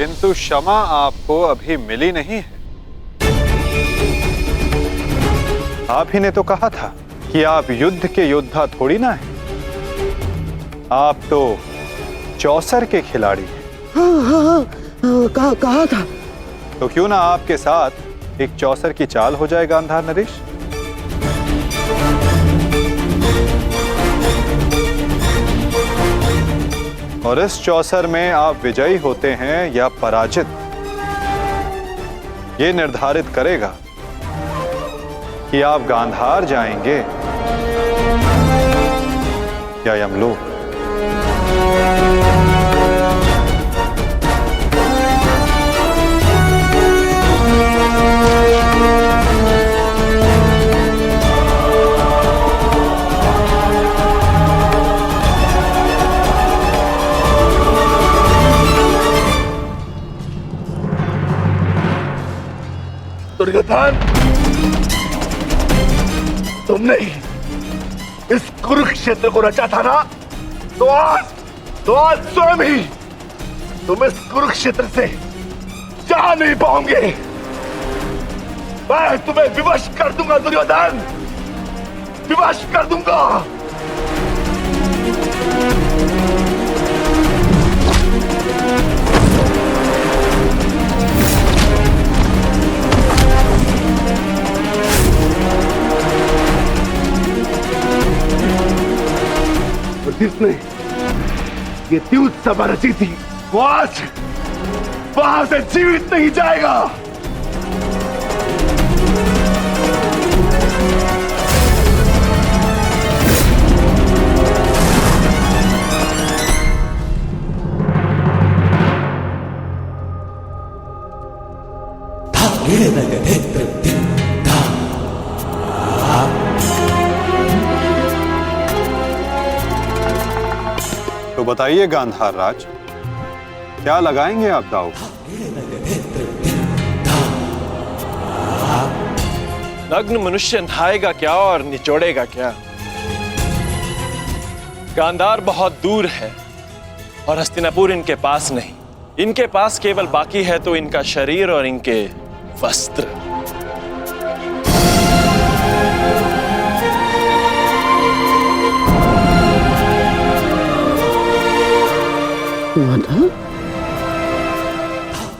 किंतु क्षमा आपको अभी मिली नहीं है। आप ही ने तो कहा था कि आप युद्ध के योद्धा थोड़ी ना हैं। आप तो चौसर के खिलाड़ी हैं। हाँ, कहा था। तो क्यों ना आपके साथ एक चौसर की चाल हो जाए गांधार नरेश। और इस चौसर में आप विजयी होते हैं या पराजित, ये निर्धारित करेगा कि आप गांधार जाएंगे या यमलोक। दुर्योधन, तुमने इस कुरुक्षेत्र को रचा था ना, तो आज स्वयं ही तुम इस कुरुक्षेत्र से जा नहीं पाओगे। मैं तुम्हें विवश कर दूंगा दुर्योधन, विवश कर दूंगा। जिसने ये द्यूत सभा रची थी, वो आज वहां से जीवित नहीं जाएगा। तो बताइए गांधार राज, क्या लगाएंगे आप दाव? नग्न मनुष्य नहाएगा क्या और निचोड़ेगा क्या? गांधार बहुत दूर है और हस्तिनापुर इनके पास नहीं। इनके पास केवल बाकी है तो इनका शरीर और इनके वस्त्र। माधव,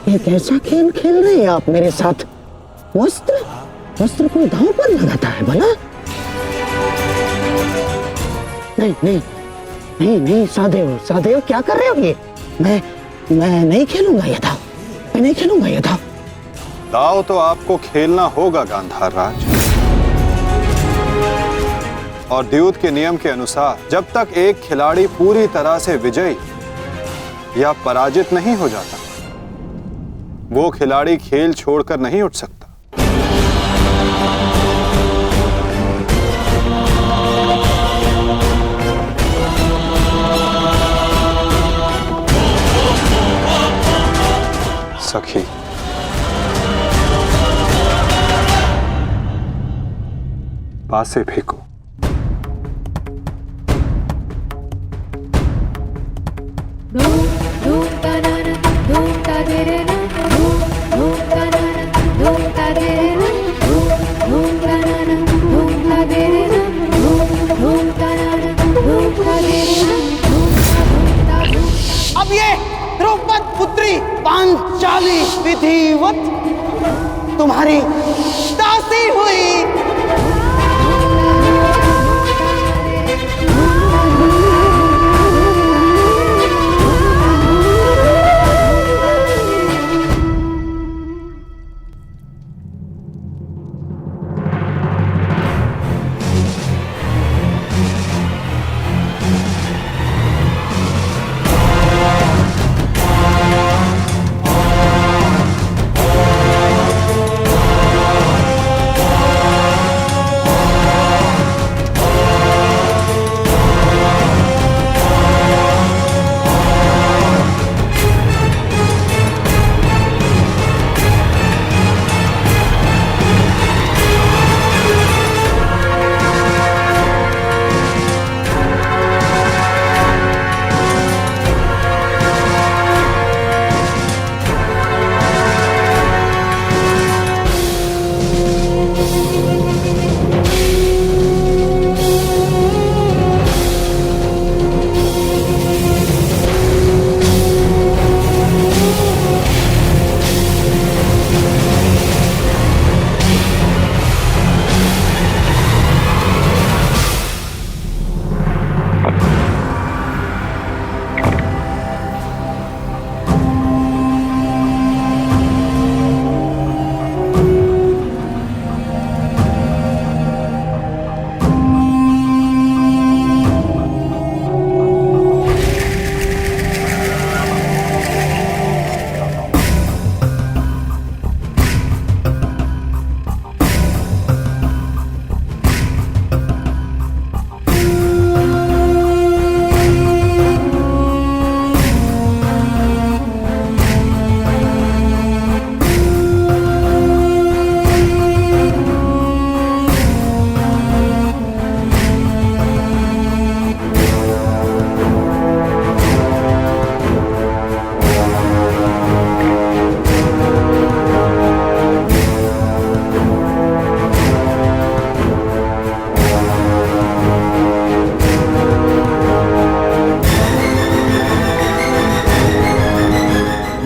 ये कैसा खेल खेल रहे हैं आप मेरे साथ? वस्त्र कोई दांव पर लगाता है भला? नहीं, सहदेव क्या कर रहे हो ये? मैं नहीं खेलूंगा ये दांव, मैं नहीं खेलूंगा ये दांव। दाव तो आपको खेलना होगा गांधार राज। और द्यूत के नियम के अनुसार जब तक एक खिलाड़ी पूरी तरह से विजयी या पराजित नहीं हो जाता, वो खिलाड़ी खेल छोड़कर नहीं उठ सकता। सखी, पासे फेंको। अब ये द्रौपद पुत्री पांचाली विधिवत तुम्हारी दासी हुई।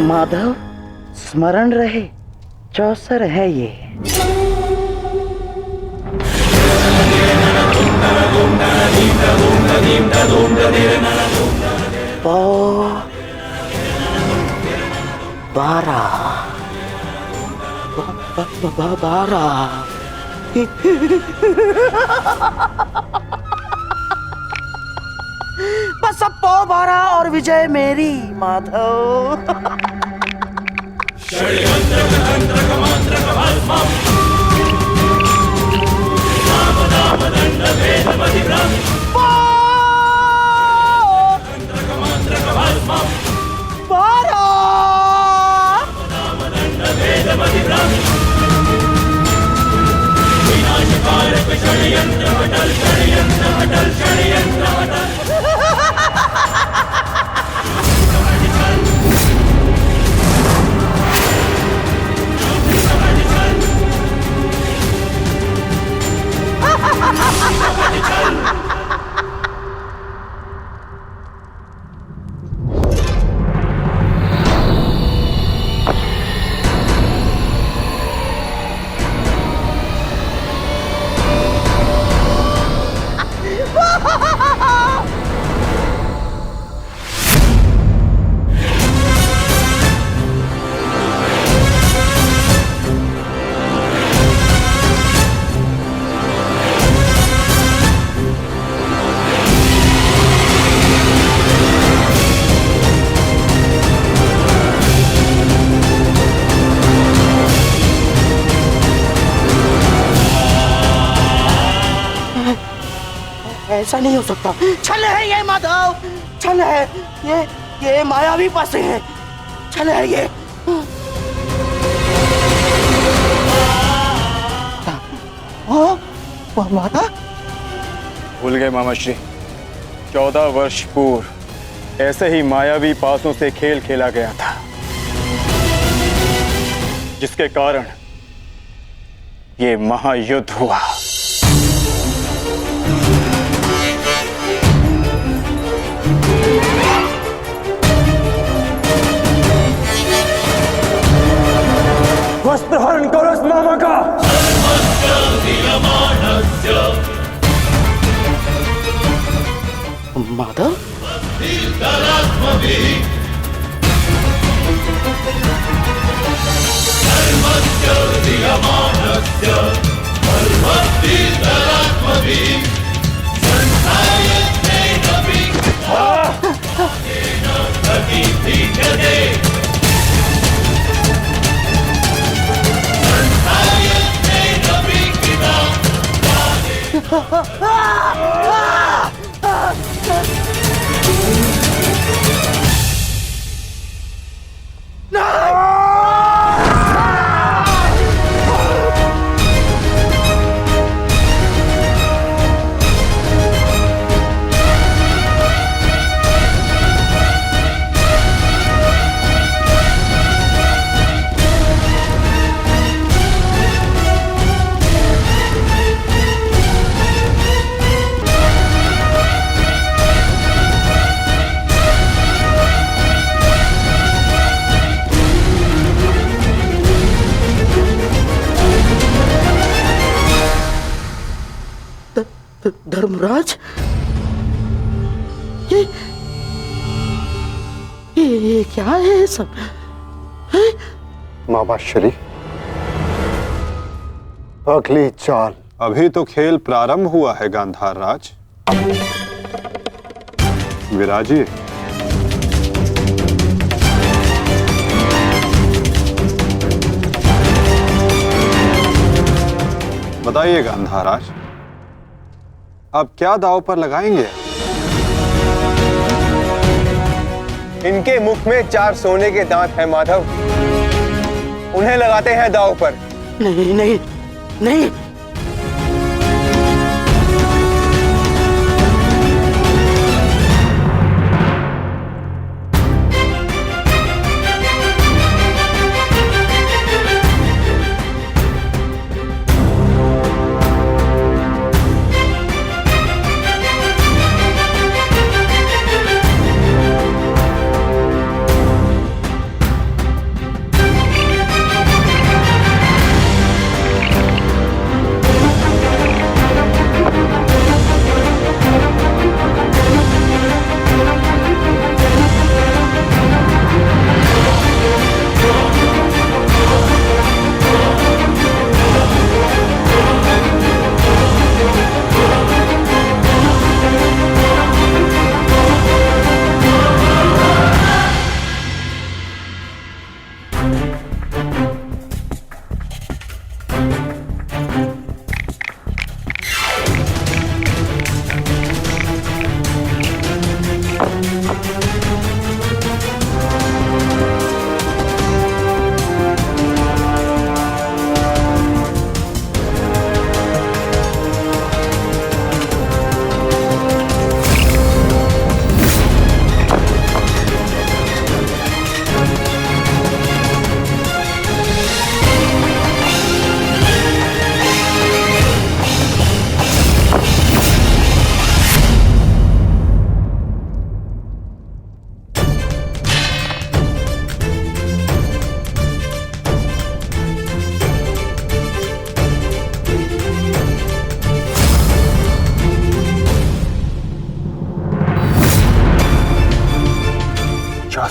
माधव, स्मरण रहे, चौसर है ये। पौ 12 बस अब पौ 12 और विजय मेरी माधव। ऐसा नहीं हो सकता। छल है ये माधव, छल है ये मायावी पासे है, छल है ये। माता भूल गए मामा श्री, 14 वर्ष पूर्व ऐसे ही मायावी पासों से खेल खेला गया था, जिसके कारण ये महायुद्ध हुआ। वस्त्र हरण करो इस मामा का। माधव, धर्मराज, ये क्या है सब? मामा श्री, अगली चाल। अभी तो खेल प्रारंभ हुआ है गांधार राज। विराजिए। बताइए गांधार राज, अब क्या दांव पर लगाएंगे? इनके मुख में 4 सोने के दांत हैं माधव, उन्हें लगाते हैं दांव पर। नहीं नहीं नहीं,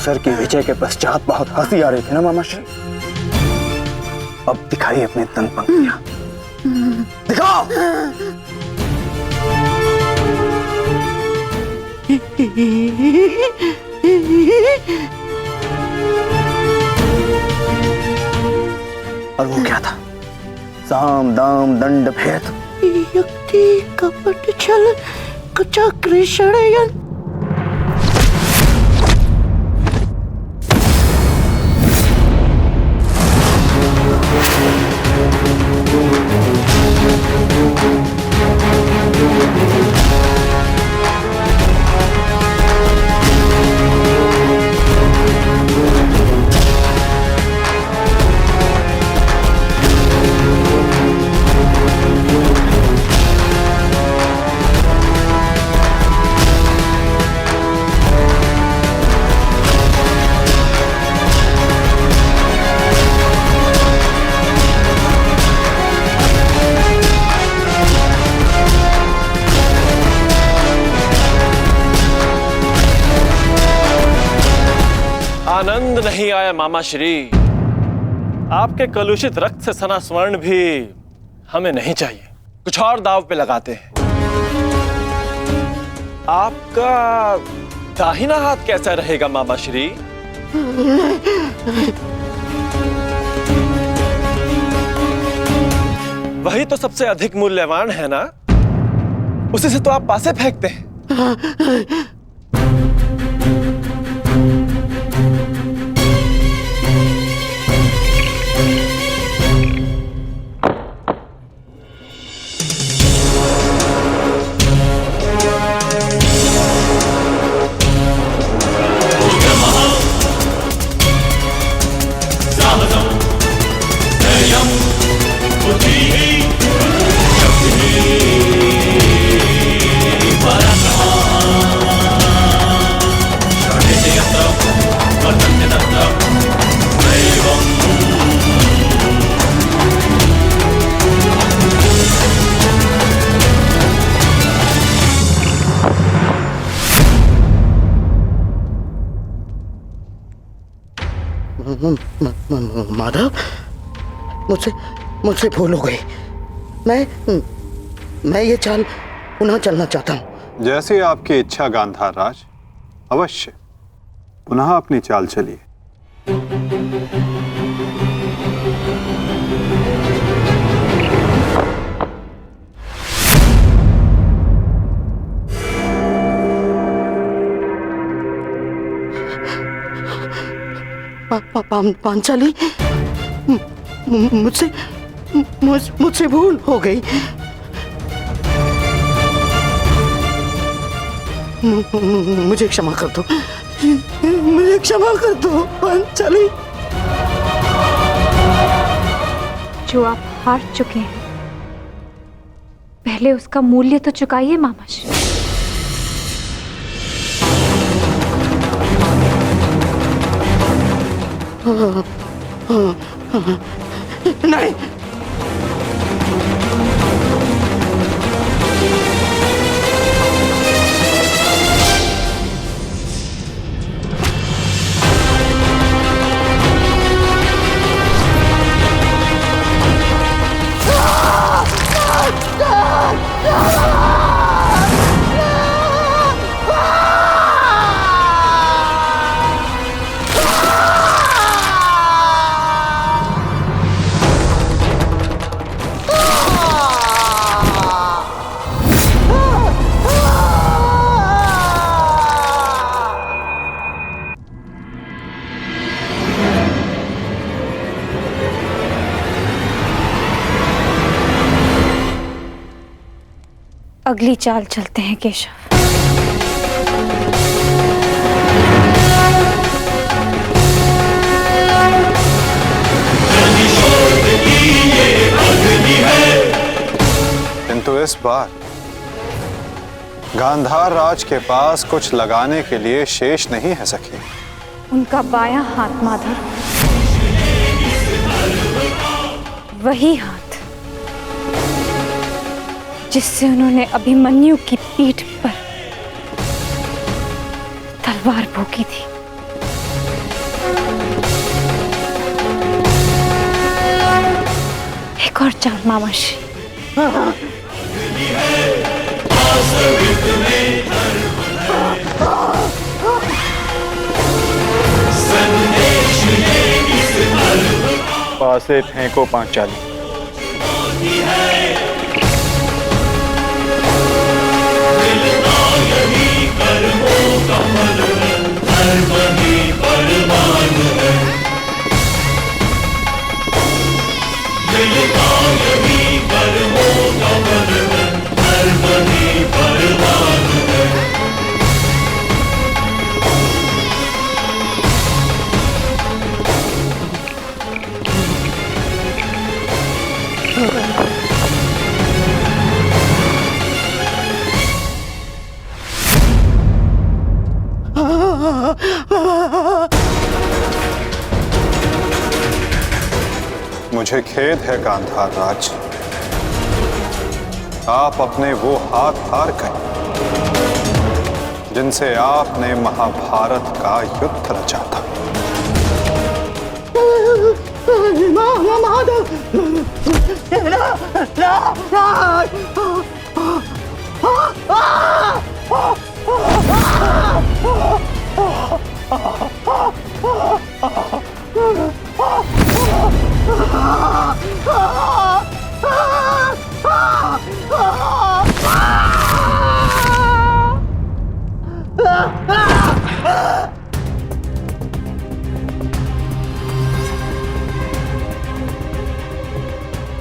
असुर की विजय के पश्चात बहुत हंसी आ रही थी ना मामाश्री, अब दिखाइए अपने तन पंक्तियां, दिखाओ। और वो क्या था? साम दाम दंड भेद, युक्ति कपट छल कुचक्र षड्यंत्र। आनंद नहीं आया मामाश्री। आपके कलुषित रक्त से सना स्वर्ण भी हमें नहीं चाहिए। कुछ और दाव पे लगाते हैं। आपका दाहिना हाथ कैसा रहेगा मामाश्री? वही तो सबसे अधिक मूल्यवान है ना, उसी से तो आप पासे फेंकते हैं। माधव, मुझसे भूल हो गई। मैं ये चाल पुनः चलना चाहता हूँ। जैसी आपकी इच्छा गांधार राज, अवश्य पुनः अपनी चाल चलिए। पांचाली, मुझसे भूल हो गई। मुझे क्षमा कर दो, मुझे क्षमा कर दो पांचाली। जो आप हार चुके हैं, पहले उसका मूल्य तो चुकाइए मामाश्री। नहीं, अगली चाल चलते हैं केशव। किंतु इस बार गांधार राज के पास कुछ लगाने के लिए शेष नहीं है सखी। उनका बायां हाथ माधव, वही हाथ जिससे उन्होंने अभिमन्यु की पीठ पर तलवार भोंकी थी। एक और चाल मामाश्री। पासे फेंको पांचाली। मुझे खेद है गांधार राज, आप अपने वो हाथ हार गए जिनसे आपने महाभारत का युद्ध रचा था।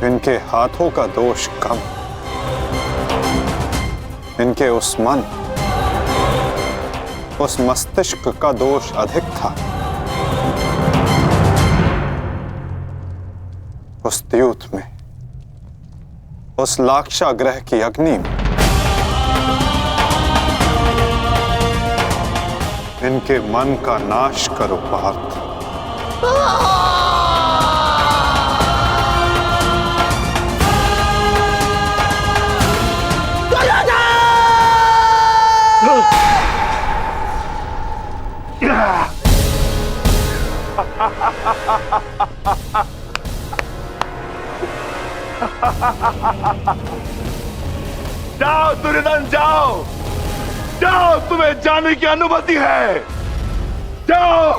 इनके हाथों का दोष कम, इनके उस मन, उस मस्तिष्क का दोष अधिक था। उस द्यूत में, उस लाक्षागृह की अग्नि में इनके मन का नाश करो पार्थ। जाओ दुर्योधन, जाओ जाओ, तुम्हें जाने की अनुमति है। जाओ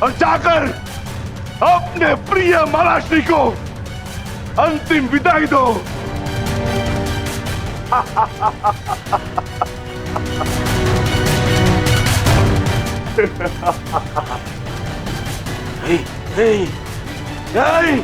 और जाकर अपने प्रिय महाराष्ट्री को अंतिम विदाई दो। नहीं, नहीं।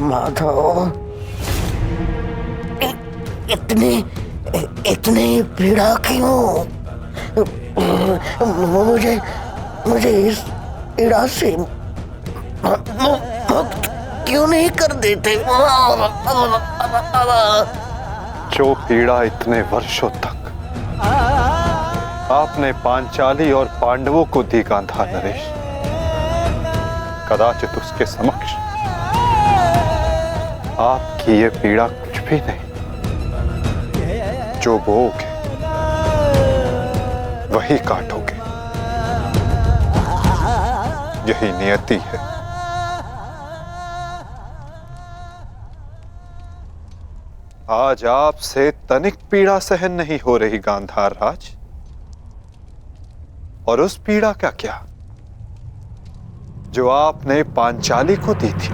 माधव, इतनी पीड़ा क्यों? मुझे इस पीड़ा से मुक्त क्यों नहीं कर देते? जो पीड़ा इतने वर्षों तक आपने पांचाली और पांडवों को दी गांधार नरेश, कदाचित उसके समक्ष आपकी ये पीड़ा कुछ भी नहीं। जो बोओगे वही काटोगे, यही नियति है। आज आपसे तनिक पीड़ा सहन नहीं हो रही गांधार राज, और उस पीड़ा का क्या जो आपने पांचाली को दी थी।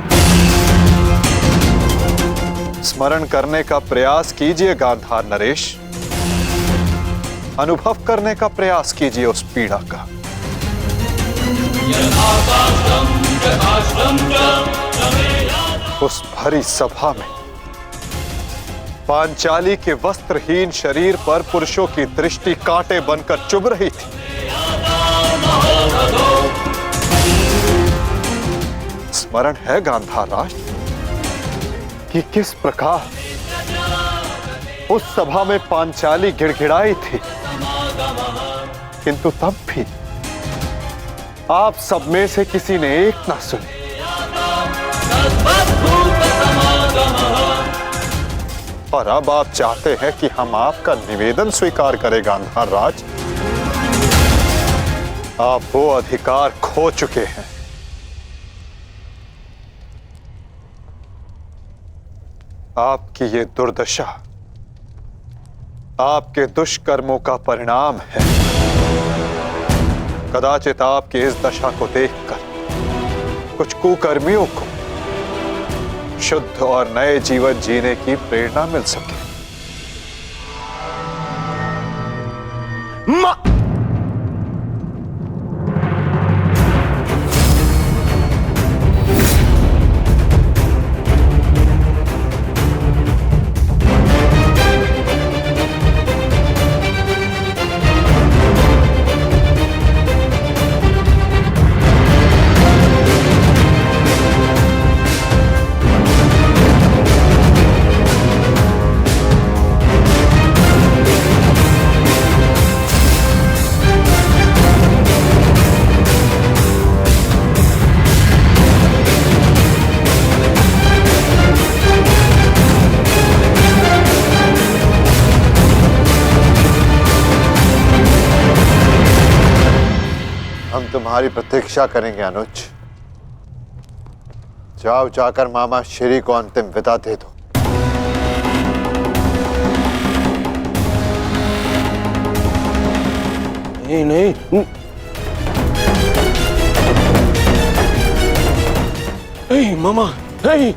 स्मरण करने का प्रयास कीजिए गांधार नरेश, अनुभव करने का प्रयास कीजिए उस पीड़ा का। उस भरी सभा में पांचाली के वस्त्रहीन शरीर पर पुरुषों की दृष्टि कांटे बनकर चुभ रही थी। स्मरण है गांधार राज कि किस प्रकार उस सभा में पांचाली गिड़गिड़ाई थी, किंतु तब भी आप सब में से किसी ने एक ना सुनी। और अब आप चाहते हैं कि हम आपका निवेदन स्वीकार करें गांधार राज। आप वो अधिकार खो चुके हैं। आपकी ये दुर्दशा आपके दुष्कर्मों का परिणाम है। कदाचित आपकी इस दशा को देखकर कुछ कुकर्मियों को शुद्ध और नए जीवन जीने की प्रेरणा मिल सके। हम तुम्हारी प्रतीक्षा करेंगे अनुज। जाओ, जाकर मामा श्री को अंतिम विदा दे दो। नहीं नहीं नहीं मामा, नहीं।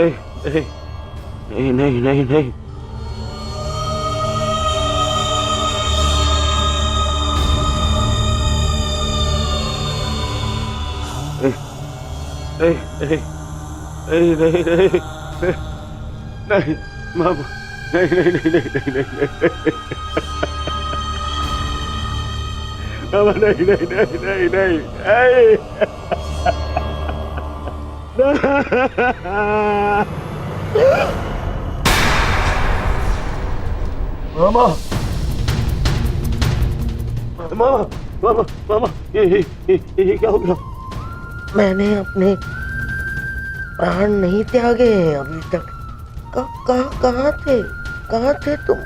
नहीं नहीं नहीं नहीं नहीं नहीं नहीं नहीं मामा, नहीं नहीं नहीं नहीं नहीं मामा, नहीं नहीं नहीं नहीं नहीं मामा मामा मामा मामा, ये क्या हो गया? मैंने अपने प्राण नहीं त्यागे हैं अभी तक। कहाँ थे तुम?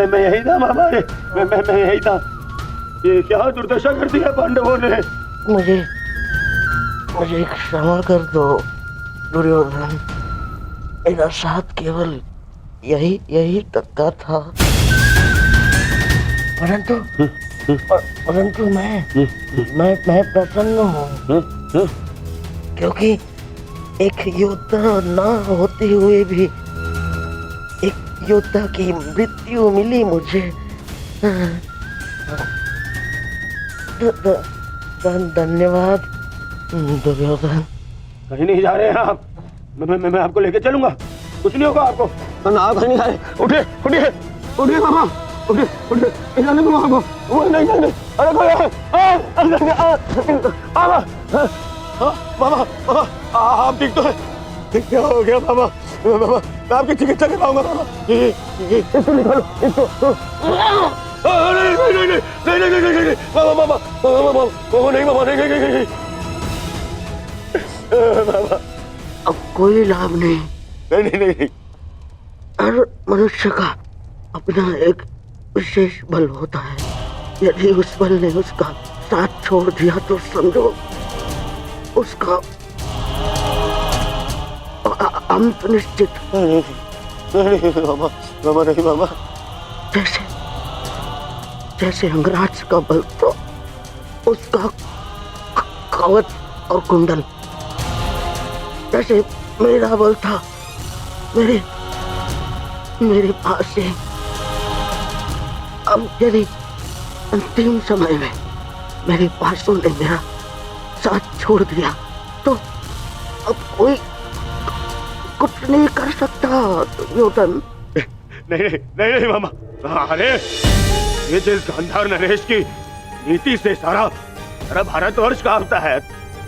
मैं यही था मामा, मैं यही था। ये क्या दुर्दशा कर दी है पांडवों ने? मुझे क्षमा कर दो दुर्योधन। मेरा साथ केवल यही तक का था, परंतु मैं प्रसन्न हूँ, क्योंकि एक योद्धा ना होते हुए भी एक योद्धा की मृत्यु मिली मुझे। धन्यवाद दुर्योधन। कहीं नहीं जा रहे हैं आप? मैं आपको लेके चलूंगा, कुछ नहीं होगा आपको। ना कहीं नहीं जा रहे। उठिए उठिए उठिए मामा, उठिए जाने दो मामा को। नहीं नहीं नहीं, अरे मामा मामा, आप ठीक तो है? क्या हो गया मामा? मामा मैं आपकी चिकित्सा कराऊंगा मामा। इसको निकालो, इसको। नहीं नहीं नहीं नहीं नहीं नहीं नहीं मामा मामा मामा नहीं मामा, नहीं नहीं नहीं मामा, अब कोई लाभ नहीं। नहीं नहीं नहीं। हर मनुष्य का अपना एक विशेष बल होता है। यदि उस बल ने उसका साथ छोड़ दिया तो समझो उसका अंत निश्चित। नहीं मामा, मामा नहीं मामा। जैसे अंगराज का बल तो उसका कवच और कुंडल, जैसे मेरा बल था मेरे पास से। अब यदि अंतिम समय में मेरे पासों ने मेरा साथ छोड़ दिया तो अब कुछ नहीं कर सकता दुर्योधन। नहीं नहीं नहीं नहीं मामा। अरे ये जिस गांधार नरेश की नीति से सारा सारा भारतवर्ष कांपता है,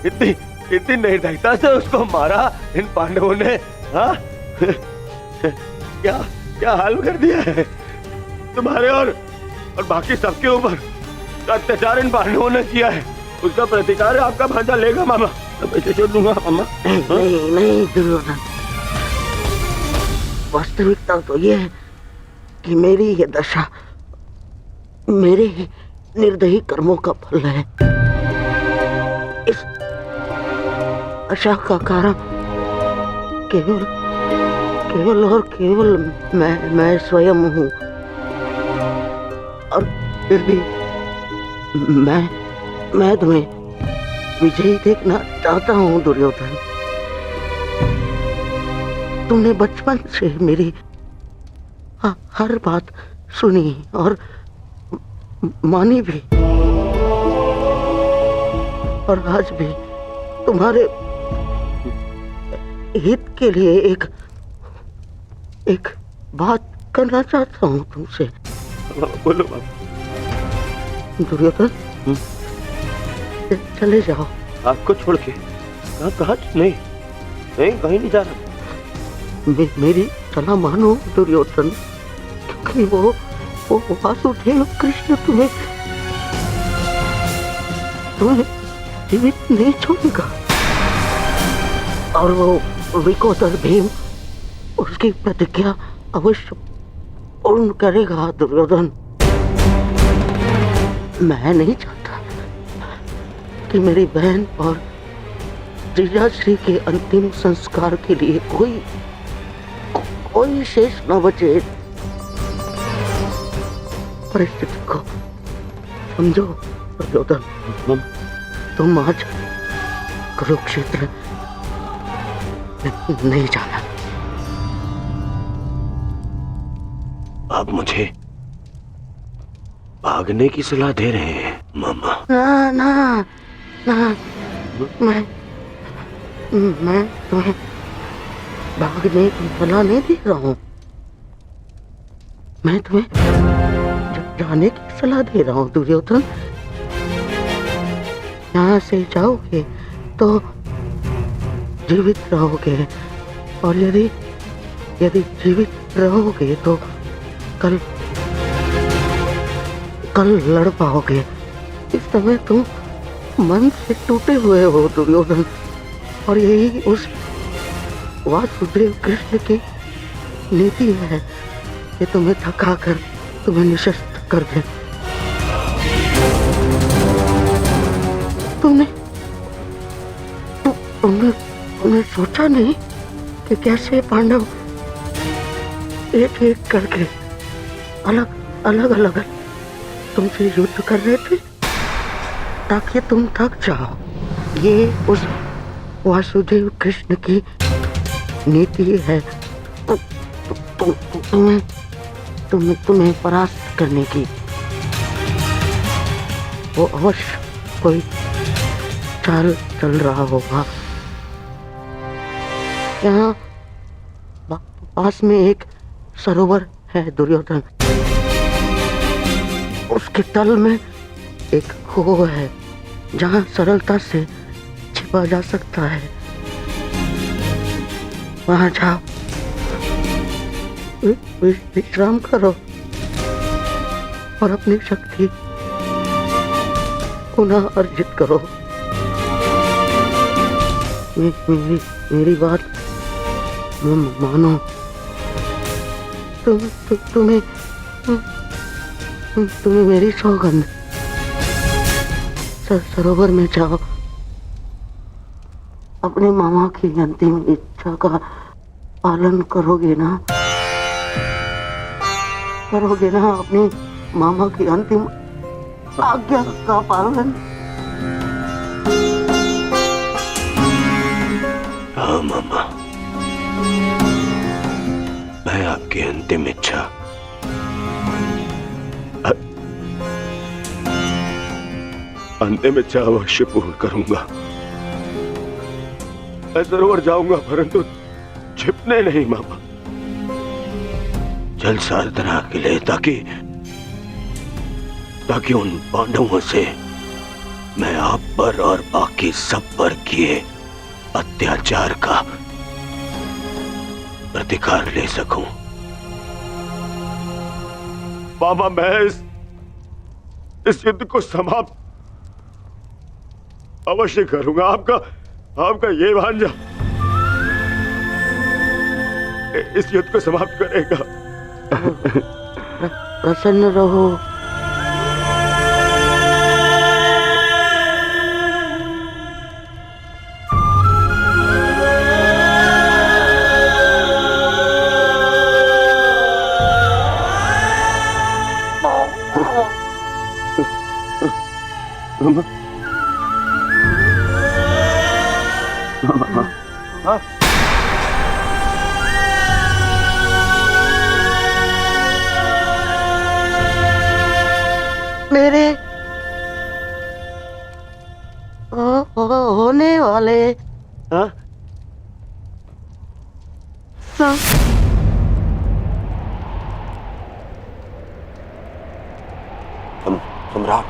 इतनी इतनी निर्दयता से उसको मारा इन पांडवों ने। हाँ क्या क्या हाल कर दिया है तुम्हारे और बाकी सबके ऊपर। अत्याचार इन पांडवों ने किया है, उसका प्रतिकार आपका भांजा लेगा मामा। मैं छोड़ दूंगा मामा। नहीं नहीं दुर्योधन, वास्तविकता तो ये है कि मेरी ये दशा मेरे ही निर्दयी कर्मों का फल है। इस आशा का कारण केवल केवल और केवल मैं स्वयं हूँ। और फिर भी मैं तुम्हें विजयी देखना चाहता हूँ दुर्योधन। तुमने बचपन से मेरी हर बात सुनी और मानी भी, और आज भी तुम्हारे हित के लिए एक बात करना चाहता हूँ तुमसे। बोलो बाबा। दुर्योधन चले जाओ। आपको छोड़ के कहाँ? नहीं नहीं, कहीं नहीं जा रहा। मेरी सलाह मानो दुर्योधन, क्योंकि वो वासुदेव कृष्ण तुम्हें जीवित नहीं छोड़ेगा, और वो विकोदर भीम उसकी प्रतिज्ञा अवश्य पूर्ण करेगा दुर्योधन। मैं नहीं चाहता कि मेरी बहन और जीजाश्री के अंतिम संस्कार के लिए कोई शेष न बचे। परिस्थिति को समझो दुर्योधन। तुम आज कुरुक्षेत्र नहीं जाना। आप मुझे भागने की सलाह दे रहे हैं मामा? ना ना ना, मैं तुम्हें भागने की सलाह नहीं दे रहा हूँ। मैं तुम्हें जाने की सलाह दे रहा हूँ दुर्योधन। यहाँ से जाओगे तो जीवित रहोगे, और यदि जीवित रहोगे तो कल लड़ पाओगे। इस समय तुम मन से टूटे हुए हो दुर्योधन, और यही उस वासुदेव कृष्ण की नीति है कि तुम्हें थकाकर तुम्हें निशस्त्र कर दे। तुमने सोचा नहीं कि कैसे पांडव एक एक करके अलग तुमसे युद्ध कर रहे थे ताकि तुम थक जाओ। ये उस वासुदेव कृष्ण की नीति है तुम्हें परास्त करने की। वो अवश्य कोई चाल चल रहा होगा। यहाँ पास में एक सरोवर है दुर्योधन, उसके तल में एक कुआं है जहाँ सरलता से छिपा जा सकता है। वहाँ जाओ, विश्राम करो और अपनी शक्ति पुनः अर्जित करो। मेरी बात मानो। तुम्हें मेरी सौगंध। सरोवर में जाओ, अपने मामा की अंतिम इच्छा का पालन करोगे ना? अपनी मामा की अंतिम आज्ञा का पालन? हाँ मामा, मैं आपकी अंतिम इच्छा अवश्य पूर्ण करूंगा। मैं सरोवर जाऊंगा, परंतु छिपने नहीं मामा, चल सारधना के लिए, ताकि उन पांडवों से मैं आप पर और बाकी सब पर किए अत्याचार का प्रतिकार ले सकूं। मामा, मैं इस युद्ध को समाप्त अवश्य करूंगा। आपका ये भांजा इस युद्ध को समाप्त करेगा। प्रसन्न रहो। मेरे होने वाले सम्राट,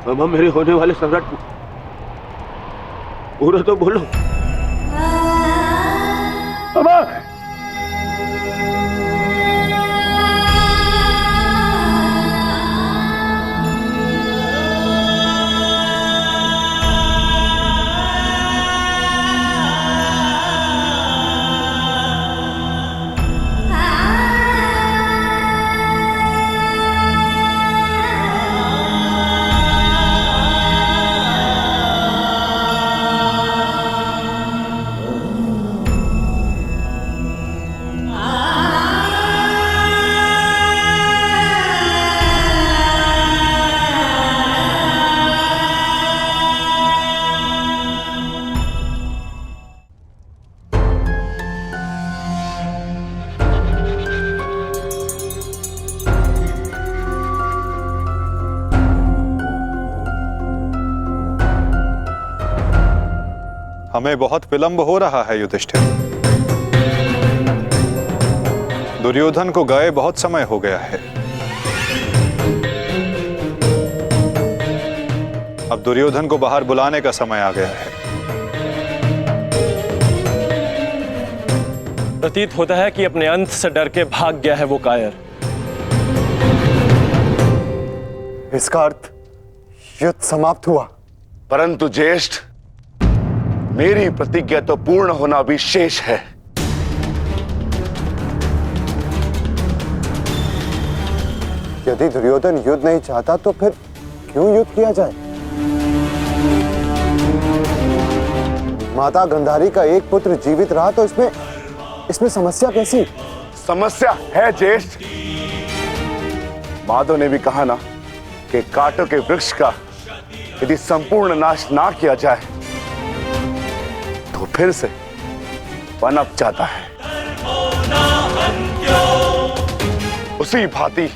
मामा, मेरे होने वाले सम्राट पूरा तो बोलो। मामा, हमें बहुत विलंब हो रहा है युधिष्ठिर। दुर्योधन को गए बहुत समय हो गया है। अब दुर्योधन को बाहर बुलाने का समय आ गया है। प्रतीत होता है कि अपने अंत से डर के भाग गया है वो कायर। इसका अर्थ युद्ध समाप्त हुआ। परंतु ज्येष्ठ, मेरी प्रतिज्ञा तो पूर्ण होना भी शेष है। यदि दुर्योधन युद्ध नहीं चाहता तो फिर क्यों युद्ध किया जाए? माता गांधारी का एक पुत्र जीवित रहा तो इसमें समस्या कैसी? समस्या है ज्येष्ठ। माधव ने भी कहा ना कि कांटों के वृक्ष का यदि संपूर्ण नाश ना किया जाए तो फिर से पनप जाता है। उसी भांति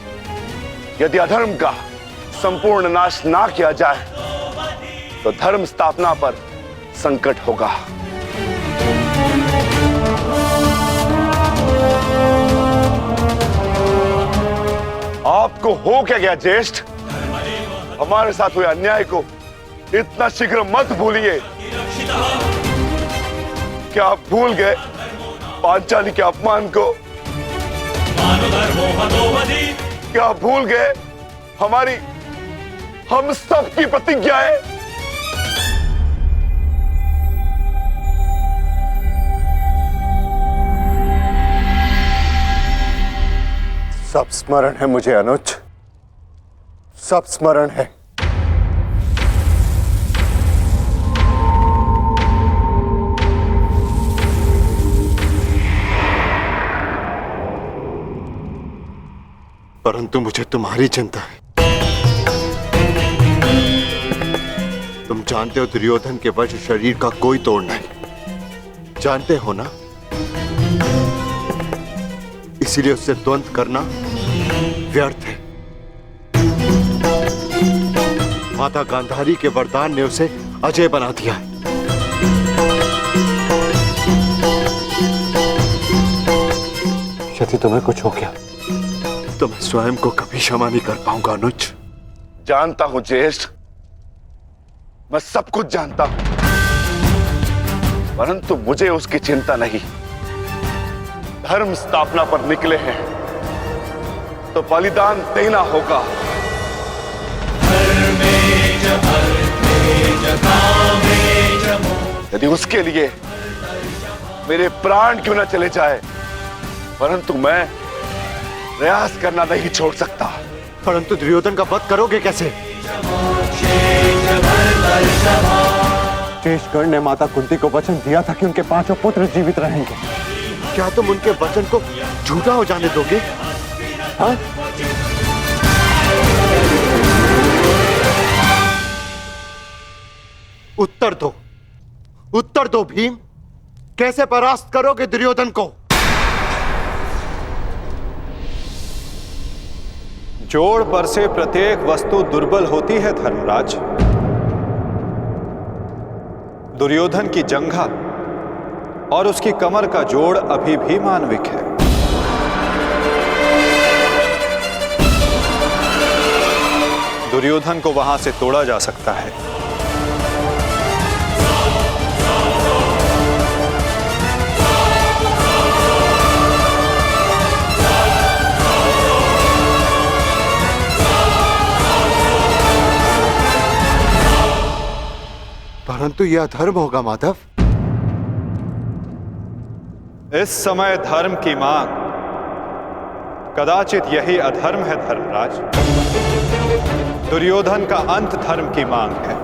यदि अधर्म का संपूर्ण नाश ना किया जाए तो धर्म स्थापना पर संकट होगा। आपको हो क्या गया ज्येष्ठ? हमारे साथ हुए अन्याय को इतना शीघ्र मत भूलिए। क्या आप भूल गए पांचाली के अपमान को? क्या आप भूल गए हम सब की प्रतिज्ञाएं? सब स्मरण है मुझे अनुज, सब स्मरण है। परंतु मुझे तुम्हारी चिंता है। तुम जानते हो दुर्योधन के वश शरीर का कोई तोड़ नहीं, जानते हो ना? इसीलिए उससे द्वंद्व करना व्यर्थ है। माता गांधारी के वरदान ने उसे अजय बना दिया है। यदि तुम्हें कुछ हो गया तो मैं स्वयं को कभी क्षमा नहीं कर पाऊंगा अनुज। जानता हूं ज्येष्ठ, मैं सब कुछ जानता हूं, परंतु मुझे उसकी चिंता नहीं। धर्म स्थापना पर निकले हैं तो बलिदान देना होगा। यदि उसके लिए मेरे प्राण क्यों न चले जाए, परंतु मैं प्रयास करना नहीं छोड़ सकता। परंतु दुर्योधन का वध करोगे कैसे? शेषगढ़ ने माता कुंती को वचन दिया था कि उनके 5 पुत्र जीवित रहेंगे। क्या तुम उनके वचन को झूठा हो जाने दोगे? हाँ? उत्तर दो भीम, कैसे परास्त करोगे दुर्योधन को? जोड़ पर से प्रत्येक वस्तु दुर्बल होती है धर्मराज। दुर्योधन की जंघा और उसकी कमर का जोड़ अभी भी मानविक है। दुर्योधन को वहां से तोड़ा जा सकता है। परंतु यह अधर्म होगा माधव। इस समय धर्म की मांग कदाचित यही अधर्म है धर्मराज। दुर्योधन का अंत धर्म की मांग है।